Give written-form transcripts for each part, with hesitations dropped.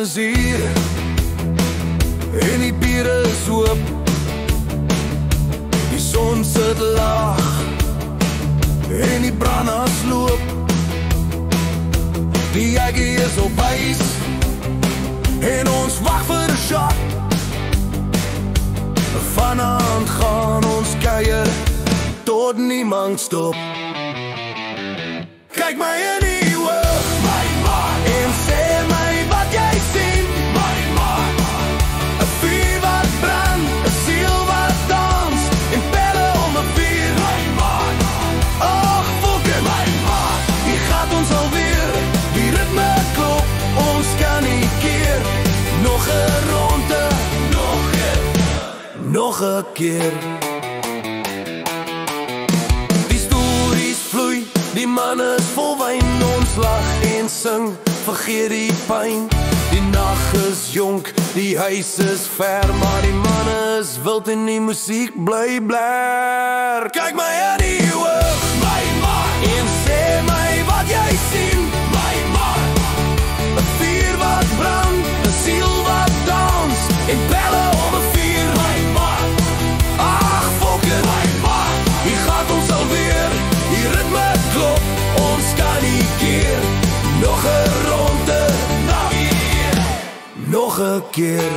is hier en die bier is oop. Die son sit laag en die branders loop. Die jaggie is op ys en ons wag vir 'n shot. Vanaand gaan ons kuier tot niemand stop. Kyk my in die oog, my man, en sê my wat jy sien, my man. 'n vuur wat brand, 'n siel wat dans, en pelle om 'n vuur, my man. Ag, fokke, my man, hier gaat ons alweer. Die ritme klop, ons kan nie keer. Nog 'n ronde, nog 'n keer. Die stories vloei, die man is vol wyn. Ons lag en sing, vergeet die pyn. Die nag is jonk, die huis is ver, maar die man is wild en die musiek bly blaar. Kyk my in die oog, my man, en sê my wat jy sien, my man. 'n vuur wat brand, 'n siel wat dans, en pelle om 'n vuur, my man. Ag, fokke, my man, hier gaat ons alweer. Die ritme klop, ons kan nie keer. Nog 'n ronde, nog 'n keer.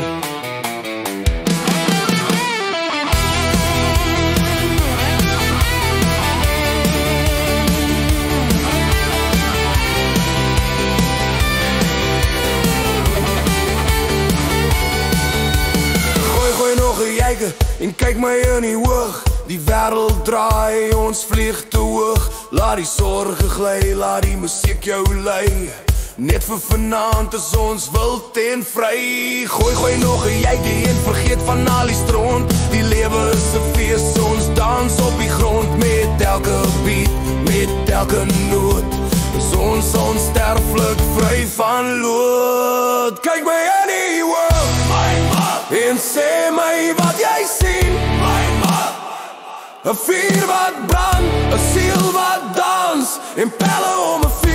Gooi nog 'n jyke en kyk my in die oog. Die wêreld draai, ons vlieg te hoog. Laat die sorge gly, laat die musiek jou lei. Net vir vanaand is ons wild en vry. Gooi nog 'n jykie en vergeet van al die stront. Die lewe is 'n fees, ons dans op die grond. Met elke beat, met elke noot, is ons onsterflik vry van lood. Kyk my in die oog, my man, en sê my wat jy sien, my man. 'n vuur wat brand, 'n siel wat dans, en pelle om 'n vuur.